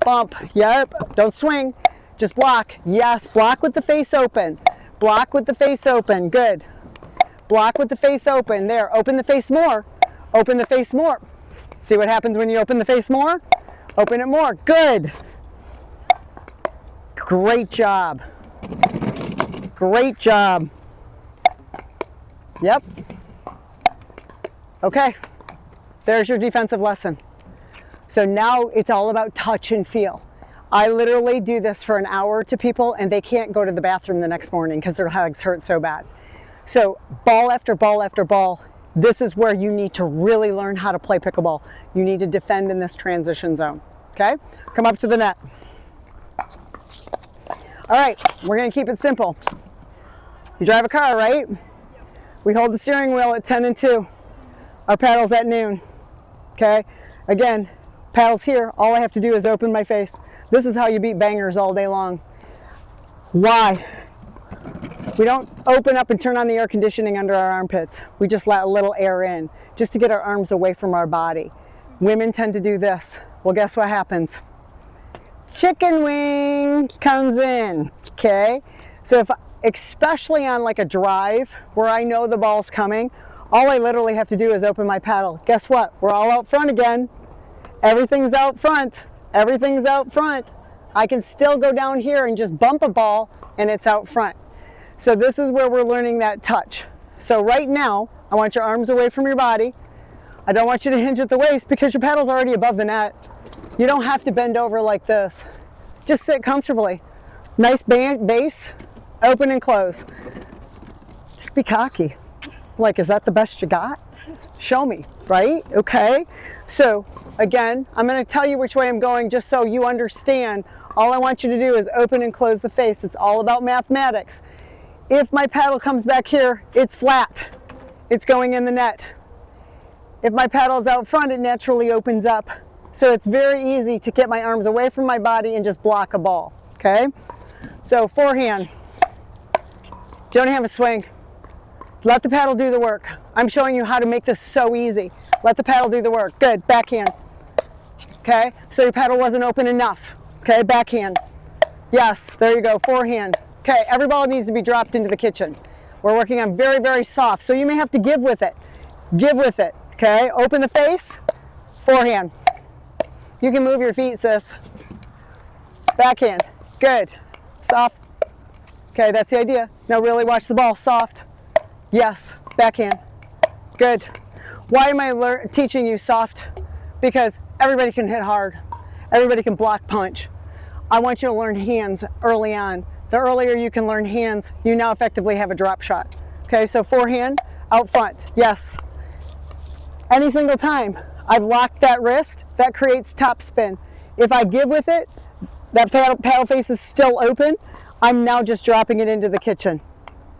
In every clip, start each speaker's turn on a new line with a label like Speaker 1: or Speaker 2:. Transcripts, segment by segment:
Speaker 1: bump. Yep, don't swing. Just block. Yes, block with the face open. Block with the face open. Good. Block with the face open. There, open the face more. Open the face more. See what happens when you open the face more? Open it more. Good. Great job. Great job. Yep. Okay. There's your defensive lesson. So now it's all about touch and feel. I literally do this for an hour to people and they can't go to the bathroom the next morning because their legs hurt so bad. So ball after ball after ball, this is where you need to really learn how to play pickleball. You need to defend in this transition zone, okay? Come up to the net. All right, we're gonna keep it simple. You drive a car, right? We hold the steering wheel at 10 and 2. Our paddle's at noon, okay? Again, paddle's here. All I have to do is open my face. This is how you beat bangers all day long. Why? We don't open up and turn on the air conditioning under our armpits. We just let a little air in just to get our arms away from our body. Women tend to do this. Well, guess what happens? Chicken wing comes in, okay? So if, especially on like a drive where I know the ball's coming, all I literally have to do is open my paddle. Guess what? We're all out front again. Everything's out front. Everything's out front. I can still go down here and just bump a ball and it's out front. So this is where we're learning that touch. So right now, I want your arms away from your body. I don't want you to hinge at the waist because your paddle's already above the net. You don't have to bend over like this. Just sit comfortably. Nice base, open and close. Just be cocky. Like, is that the best you got? Show me, right? Okay. So again, I'm going to tell you which way I'm going just so you understand. All I want you to do is open and close the face. It's all about mathematics. If my paddle comes back here, it's flat. It's going in the net. If my paddle's out front, it naturally opens up. So it's very easy to get my arms away from my body and just block a ball, okay? So forehand. Don't have a swing. Let the paddle do the work. I'm showing you how to make this so easy. Let the paddle do the work. Good, backhand. Okay, so your paddle wasn't open enough. Okay, backhand. Yes, there you go, forehand. Okay, every ball needs to be dropped into the kitchen. We're working on very, very soft, so you may have to give with it. Give with it, okay? Open the face, forehand. You can move your feet, sis. Backhand, good. Soft. Okay, that's the idea. Now really watch the ball, soft. Yes, backhand, good. Why am I teaching you soft? Because everybody can hit hard. Everybody can block punch. I want you to learn hands early on. The earlier you can learn hands, you now effectively have a drop shot. Okay, so forehand, out front, yes. Any single time I've locked that wrist, that creates top spin. If I give with it, that paddle face is still open, I'm now just dropping it into the kitchen.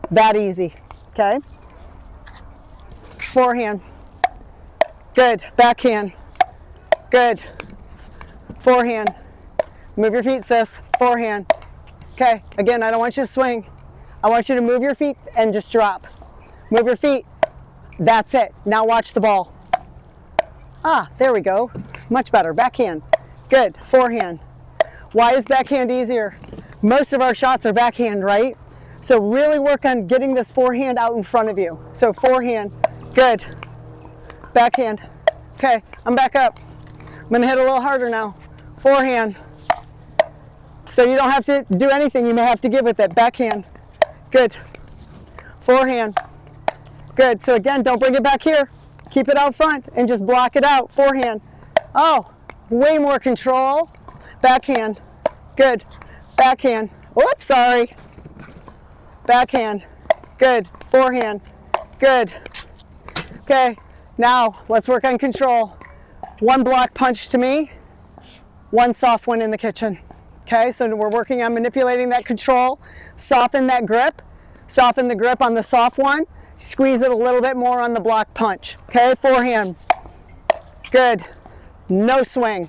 Speaker 1: That easy, okay? Forehand, good, backhand, good. Forehand, move your feet, sis, forehand. Okay, again, I don't want you to swing. I want you to move your feet and just drop. Move your feet. That's it. Now watch the ball. Ah, there we go. Much better. Backhand. Good. Forehand. Why is backhand easier? Most of our shots are backhand, right? So really work on getting this forehand out in front of you. So forehand. Good. Backhand. Okay, I'm back up. I'm going to hit a little harder now. Forehand. So you don't have to do anything, you may have to give with it. Backhand, good. Forehand, good. So again, don't bring it back here. Keep it out front and just block it out. Forehand, oh, way more control. Backhand, good. Backhand, whoops, sorry. Backhand, good. Forehand, good. Okay, now let's work on control. One block punch to me, one soft one in the kitchen. Okay, so we're working on manipulating that control, soften that grip, soften the grip on the soft one, squeeze it a little bit more on the block punch. Okay, forehand, good. No swing,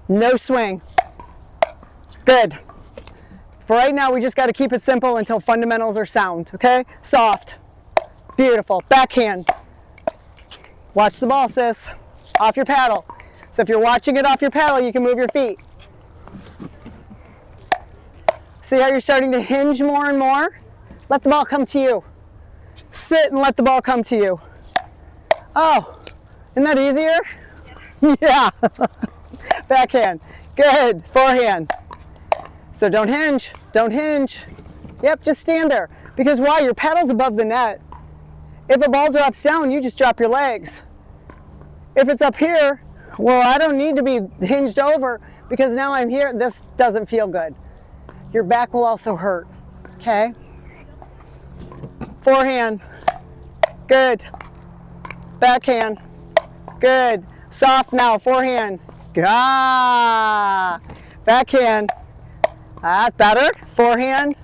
Speaker 1: no swing, good. For right now, we just got to keep it simple until fundamentals are sound. Okay, soft, beautiful. Backhand, watch the ball, sis, off your paddle. So if you're watching it off your paddle, you can move your feet. See how you're starting to hinge more and more? Let the ball come to you. Sit and let the ball come to you. Oh, isn't that easier? Yeah. Backhand. Good. Forehand. So don't hinge. Don't hinge. Yep, just stand there. Because why? Your paddle's above the net. If a ball drops down, you just drop your legs. If it's up here, well, I don't need to be hinged over because now I'm here. This doesn't feel good. Your back will also hurt. Okay? Forehand. Good. Backhand. Good. Soft now. Forehand. Ah. Backhand. That's better. Forehand.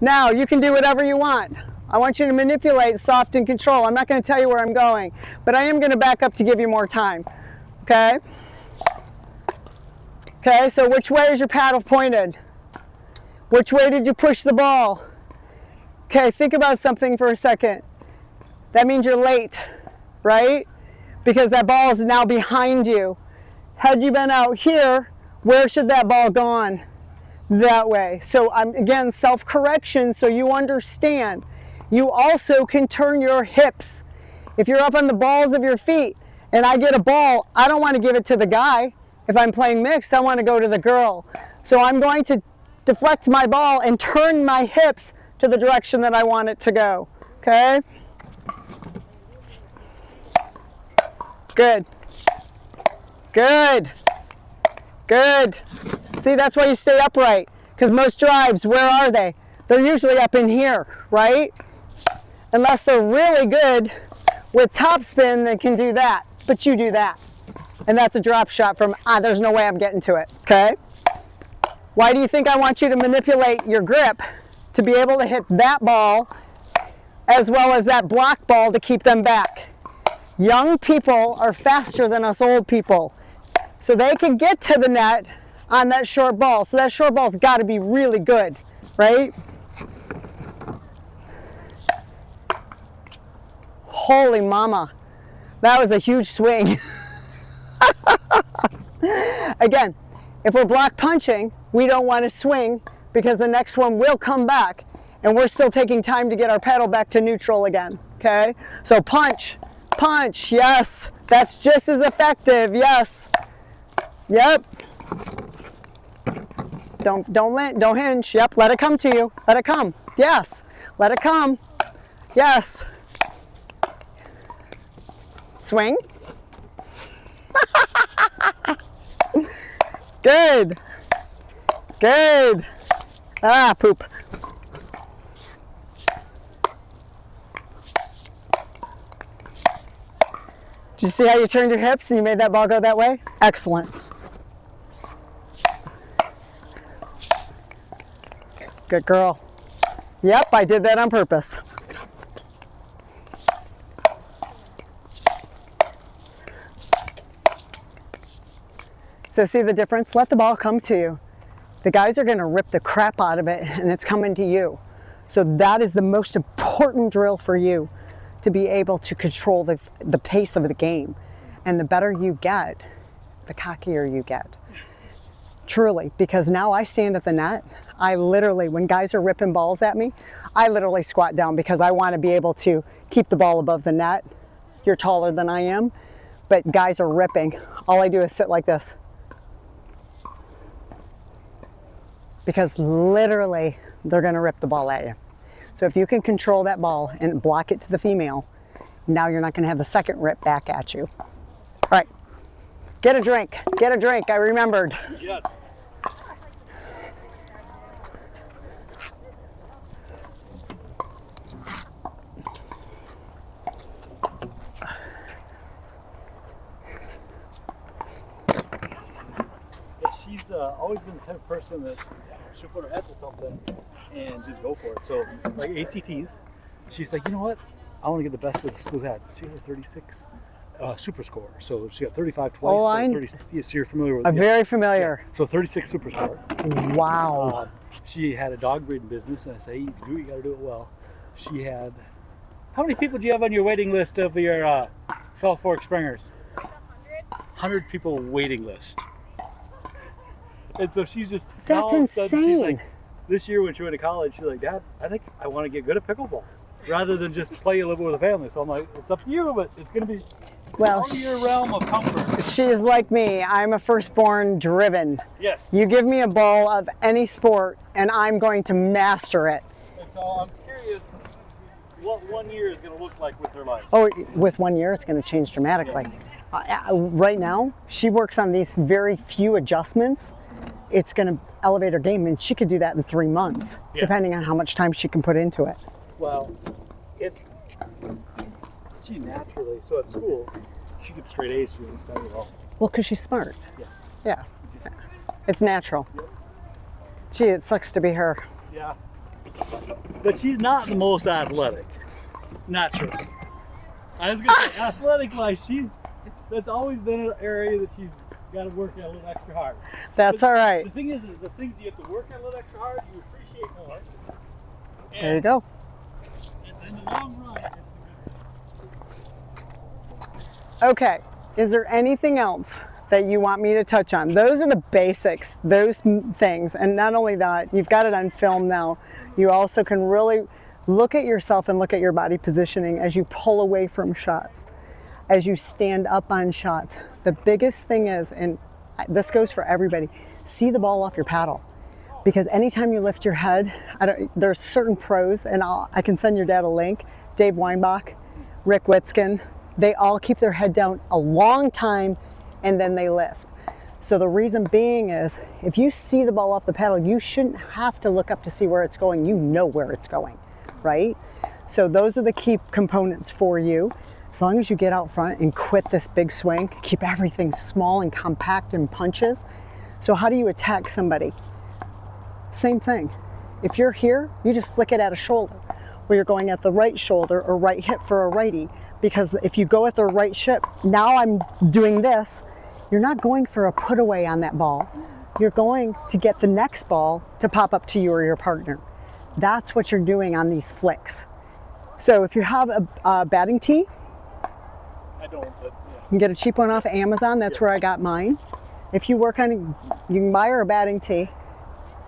Speaker 1: Now you can do whatever you want. I want you to manipulate soft and control. I'm not going to tell you where I'm going, but I am going to back up to give you more time. Okay? Okay, so which way is your paddle pointed? Which way did you push the ball? Okay, think about something for a second. That means you're late, right? Because that ball is now behind you. Had you been out here, where should that ball gone? That way. So I'm again self-correction so you understand. You also can turn your hips. If you're up on the balls of your feet and I get a ball, I don't want to give it to the guy. If I'm playing mixed, I want to go to the girl. So I'm going to deflect my ball and turn my hips to the direction that I want it to go. Okay? Good. Good. Good. See, that's why you stay upright. Because most drives, where are they? They're usually up in here, right? Unless they're really good with topspin, they can do that. But you do that. And that's a drop shot from, there's no way I'm getting to it. Okay? Why do you think I want you to manipulate your grip to be able to hit that ball as well as that block ball to keep them back? Young people are faster than us old people. So they can get to the net on that short ball. So that short ball's got to be really good, right? Holy mama, that was a huge swing. Again, if we're block punching, we don't want to swing because the next one will come back and we're still taking time to get our paddle back to neutral again, okay? So punch, punch, yes. That's just as effective, yes. Yep. Don't hinge. Yep, let it come to you. Let it come. Yes. Let it come. Yes. Swing. Good. Good. Ah, poop. Did you see how you turned your hips and you made that ball go that way? Excellent. Good girl. Yep, I did that on purpose. So see the difference? Let the ball come to you. The guys are going to rip the crap out of it and it's coming to you. So that is the most important drill for you, to be able to control the pace of the game. And the better you get, the cockier you get. Truly, because now I stand at the net. I literally, when guys are ripping balls at me, I literally squat down because I want to be able to keep the ball above the net. You're taller than I am, but guys are ripping. All I do is sit like this. Because literally, they're going to rip the ball at you. So if you can control that ball and block it to the female, now you're not going to have the second rip back at you. All right, get a drink. Get a drink. I remembered.
Speaker 2: Yes. She's always been the type of person that she'll put her head to something and just go for it. So, like ACTs, she's like, you know what? I want to get the best that the school had. She had a 36 super score. So she got 35 twice.
Speaker 1: Oh,
Speaker 2: 30, yes, you're familiar with it.
Speaker 1: I'm very familiar.
Speaker 2: Yeah. So 36 super score.
Speaker 1: Wow.
Speaker 2: She had a dog breeding business, and I say, hey, you do it, you got to do it well. She had. How many people do you have on your waiting list of your South Fork Springers? 100 people waiting list. And so she's just,
Speaker 1: That's
Speaker 2: now all of a sudden she's
Speaker 1: insane.
Speaker 2: like, this year when she went to college, she's like, Dad, I think I want to get good at pickleball rather than just play a little bit with the family. So I'm like, it's up to you, but it's going to be
Speaker 1: Well,
Speaker 2: out of your realm of comfort.
Speaker 1: she is like me. I'm a firstborn driven.
Speaker 2: Yes.
Speaker 1: You give me a ball of any sport and I'm going to master it.
Speaker 2: And so I'm curious what 1 year is going to look like with her life.
Speaker 1: Oh, with 1 year, it's going to change dramatically. Right now, she works on these very few adjustments. It's going to elevate her game, and she could do that in 3 months, depending on how much time she can put into it.
Speaker 2: Well, she naturally, so at school, she gets straight A's, she doesn't study at all.
Speaker 1: Well, because she's smart.
Speaker 2: Yeah.
Speaker 1: Yeah. It's natural.
Speaker 2: Yep.
Speaker 1: Gee, it sucks to be her.
Speaker 2: Yeah. But she's not the most athletic. Naturally. I was going to say, athletic-wise, that's always been an area that she's got to work at a little extra hard.
Speaker 1: That's all right.
Speaker 2: The thing is the things you have to work at a little extra hard, you appreciate more.
Speaker 1: There you go.
Speaker 2: And in the long run, it's
Speaker 1: Okay, is there anything else that you want me to touch on? Those are the basics, those things. And not only that, you've got it on film now. You also can really look at yourself and look at your body positioning as you pull away from shots, as you stand up on shots. The biggest thing is, and this goes for everybody, see the ball off your paddle. Because anytime you lift your head, there's certain pros, and I can send your dad a link, Dave Weinbach, Rick Witzkin, they all keep their head down a long time and then they lift. So the reason being is, if you see the ball off the paddle, you shouldn't have to look up to see where it's going. You know where it's going, right? So those are the key components for you. As long as you get out front and quit this big swing, keep everything small and compact and punches. So how do you attack somebody? Same thing. If you're here, you just flick it at a shoulder, where you're going at the right shoulder or right hip for a righty. Because if you go at the right hip, now I'm doing this, you're not going for a put away on that ball. You're going to get the next ball to pop up to you or your partner. That's what you're doing on these flicks. So if you have a batting tee,
Speaker 2: I don't, but yeah.
Speaker 1: you can get a cheap one off of Amazon. That's where I got mine. If you work on, you can buy her a batting tee.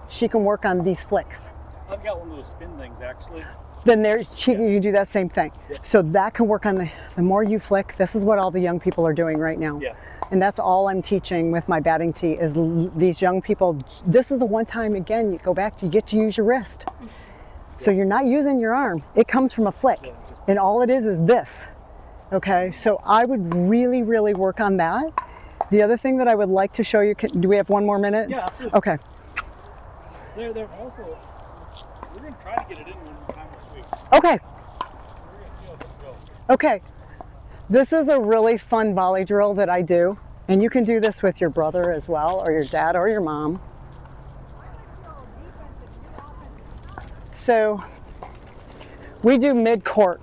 Speaker 1: She can work on these flicks.
Speaker 2: I've got one of those spin things actually.
Speaker 1: Then you do that same thing.
Speaker 2: Yeah.
Speaker 1: So that can work on the more you flick. This is what all the young people are doing right now.
Speaker 2: Yeah.
Speaker 1: And that's all I'm teaching with my batting tee is these young people. This is the one time, again, you go back, you get to use your wrist. So you're not using your arm. It comes from a flick. And all it is this. Okay, so I would really, really work on that. The other thing that I would like to show you, do we have 1 more minute?
Speaker 2: Yeah, absolutely.
Speaker 1: Okay.
Speaker 2: They're also, we're going to try to get it in one time this week.
Speaker 1: Okay.
Speaker 2: We're going to see how this goes.
Speaker 1: Okay. This is a really fun volley drill that I do. And you can do this with your brother as well, or your dad or your mom. So we do mid-court.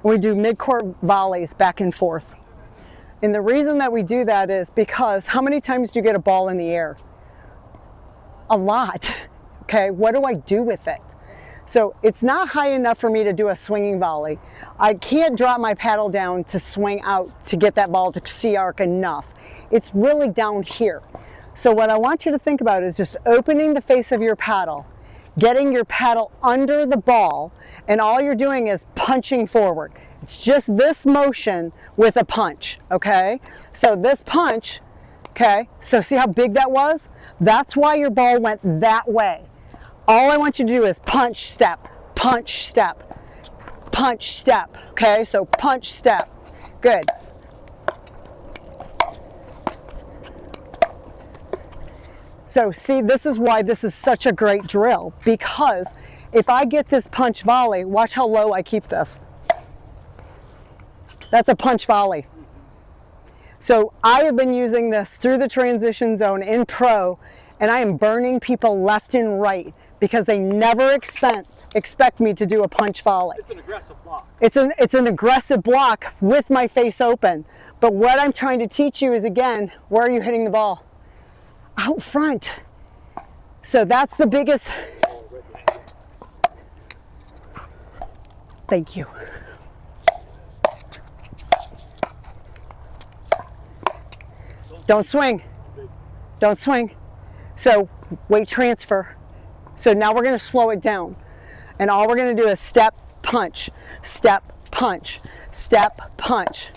Speaker 1: We do mid-court volleys back and forth. And the reason that we do that is because how many times do you get a ball in the air? A lot. Okay, what do I do with it? So it's not high enough for me to do a swinging volley. I can't drop my paddle down to swing out to get that ball to C-arc enough. It's really down here. So what I want you to think about is just opening the face of your paddle, getting your paddle under the ball, and all you're doing is punching forward. It's just this motion with a punch, okay? So this punch, okay, so see how big that was? That's why your ball went that way. All I want you to do is punch, step, punch, step, punch, step, okay? So punch, step, good. So see, this is why this is such a great drill, because if I get this punch volley, watch how low I keep this. That's a punch volley. So I have been using this through the transition zone in pro, and I am burning people left and right because they never expect me to do a punch volley.
Speaker 2: It's an aggressive block.
Speaker 1: It's an aggressive block with my face open. But what I'm trying to teach you is, again, where are you hitting the ball? Out front. So that's the biggest. Thank you. Don't swing. Don't swing. So weight transfer. So now we're going to slow it down. And all we're going to do is step, punch, step, punch, step, punch.